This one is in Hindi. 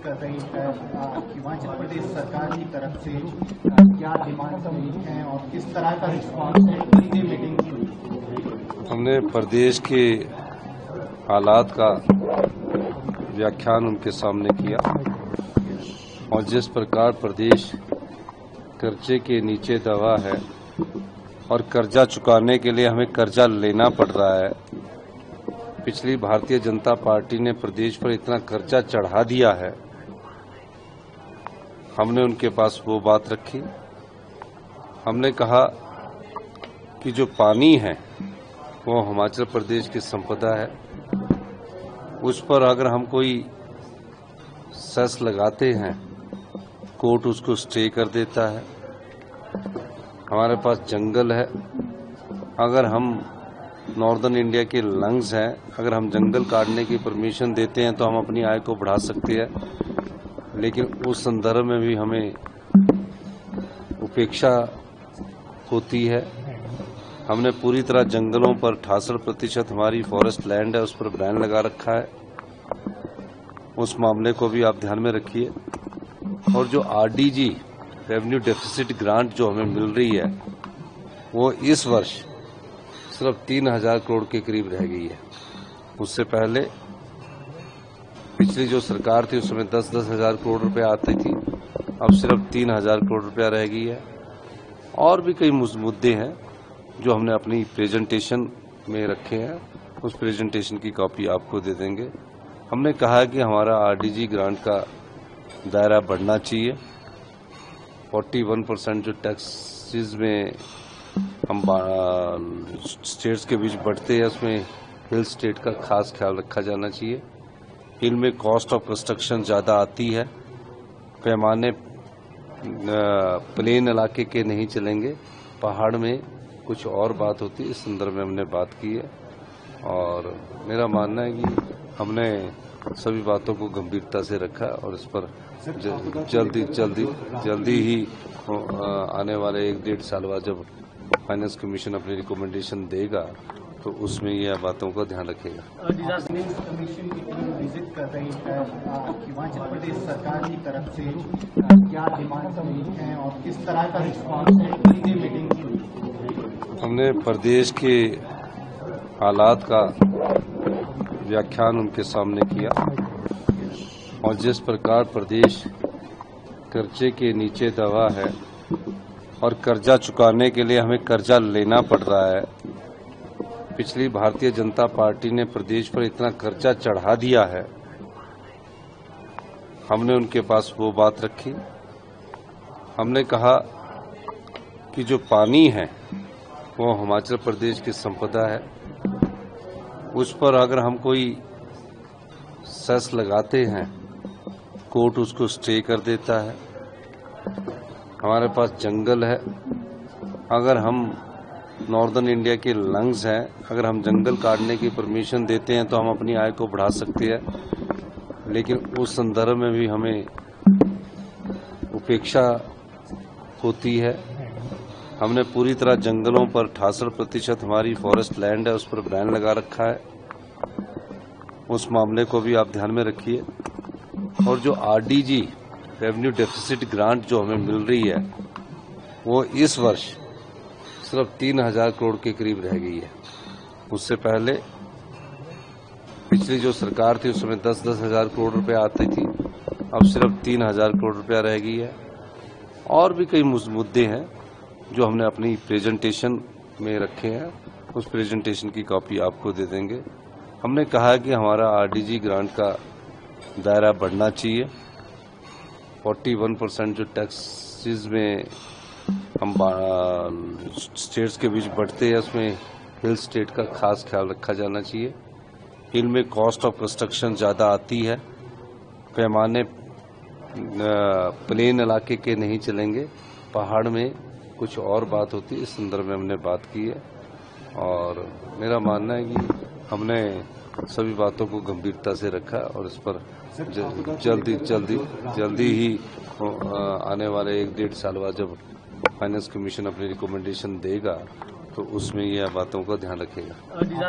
कर रही है। हिमाचल प्रदेश सरकार की तरफ से क्या डिमांड है और किस तरह का रिस्पॉन्स है मीटिंग की? हमने प्रदेश के हालात का व्याख्यान उनके सामने किया और जिस प्रकार प्रदेश कर्जे के नीचे दबा है और कर्जा चुकाने के लिए हमें कर्जा लेना पड़ रहा है। पिछली भारतीय जनता पार्टी ने प्रदेश पर इतना कर्जा चढ़ा दिया है। हमने उनके पास वो बात रखी। हमने कहा कि जो पानी है वो हिमाचल प्रदेश की संपदा है। उस पर अगर हम कोई सेस लगाते हैं, कोर्ट उसको स्टे कर देता है। हमारे पास जंगल है। अगर हम नॉर्दर्न इंडिया के लंग्स हैं, अगर हम जंगल काटने की परमिशन देते हैं तो हम अपनी आय को बढ़ा सकते हैं, लेकिन उस संदर्भ में भी हमें उपेक्षा होती है। हमने पूरी तरह जंगलों पर 68% हमारी फॉरेस्ट लैंड है, उस पर बैन लगा रखा है। उस मामले को भी आप ध्यान में रखिए। और जो आरडीजी रेवेन्यू डेफिसिट ग्रांट जो हमें मिल रही है वो इस वर्ष सिर्फ 3000 करोड़ के करीब रह गई है। उससे पहले पिछली जो सरकार थी उस समय 10-10 हजार करोड़ रुपए आती थी, अब सिर्फ 3000 करोड़ रुपया रह गई है। और भी कई मुद्दे हैं जो हमने अपनी प्रेजेंटेशन में रखे हैं। उस प्रेजेंटेशन की कॉपी आपको दे देंगे। हमने कहा कि हमारा आरडीजी ग्रांट का दायरा बढ़ना चाहिए। 41% जो टैक्सेस में हम स्टेट्स के बीच बढ़ते हैं, उसमें हिल स्टेट का खास ख्याल रखा जाना चाहिए। हिल में कॉस्ट ऑफ कंस्ट्रक्शन ज़्यादा आती है। पैमाने प्लेन इलाके के नहीं चलेंगे, पहाड़ में कुछ और बात होती है। इस संदर्भ में हमने बात की है और मेरा मानना है कि हमने सभी बातों को गंभीरता से रखा और इस पर जल्दी ही आने वाले 1-1.5 साल बाद जब फाइनेंस कमीशन अपनी रिकमेंडेशन देगा तो उसमें यह बातों का ध्यान रखेगा। कमीशन की टीम विजिट कर रही है। हिमाचल प्रदेश सरकार की तरफ से क्या डिमांड है और किस तरह का रिस्पॉन्स है मीटिंग की? हमने प्रदेश के हालात का व्याख्यान उनके सामने किया और जिस प्रकार प्रदेश कर्जे के नीचे दबा है और कर्जा चुकाने के लिए हमें कर्जा लेना पड़ रहा है। पिछली भारतीय जनता पार्टी ने प्रदेश पर इतना कर्जा चढ़ा दिया है। हमने उनके पास वो बात रखी। हमने कहा कि जो पानी है वो हिमाचल प्रदेश की संपदा है। उस पर अगर हम कोई सेस लगाते हैं, कोर्ट उसको स्टे कर देता है। हमारे पास जंगल है। अगर हम नॉर्दर्न इंडिया के लंग्स हैं, अगर हम जंगल काटने की परमिशन देते हैं तो हम अपनी आय को बढ़ा सकते हैं, लेकिन उस संदर्भ में भी हमें उपेक्षा होती है। हमने पूरी तरह जंगलों पर 68% हमारी फॉरेस्ट लैंड है, उस पर बैन लगा रखा है। उस मामले को भी आप ध्यान में रखिए। और जो आरडीजी रेवेन्यू डेफिसिट ग्रांट जो हमें मिल रही है वो इस वर्ष सिर्फ 3000 करोड़ के करीब रह गई है। उससे पहले पिछली जो सरकार थी उस समय 10-10 हजार करोड़ रुपए आती थी, अब सिर्फ 3000 करोड़ रुपया रह गई है। और भी कई मुद्दे हैं जो हमने अपनी प्रेजेंटेशन में रखे हैं। उस प्रेजेंटेशन की कॉपी आपको दे देंगे। हमने कहा कि हमारा आरडीजी ग्रांट का दायरा बढ़ना चाहिए। 41% जो टैक्सेस में हम स्टेट्स के बीच बढ़ते हैं, उसमें हिल स्टेट का खास ख्याल रखा जाना चाहिए। हिल में कॉस्ट ऑफ कंस्ट्रक्शन ज़्यादा आती है। पैमाने प्लेन इलाके के नहीं चलेंगे, पहाड़ में कुछ और बात होती है। इस संदर्भ में हमने बात की है और मेरा मानना है कि हमने सभी बातों को गंभीरता से रखा और इस पर जल्दी ही आने वाले 1-1.5 साल बाद जब फाइनेंस कमीशन अपनी रिकमेंडेशन देगा तो उसमें यह बातों का ध्यान रखेगा।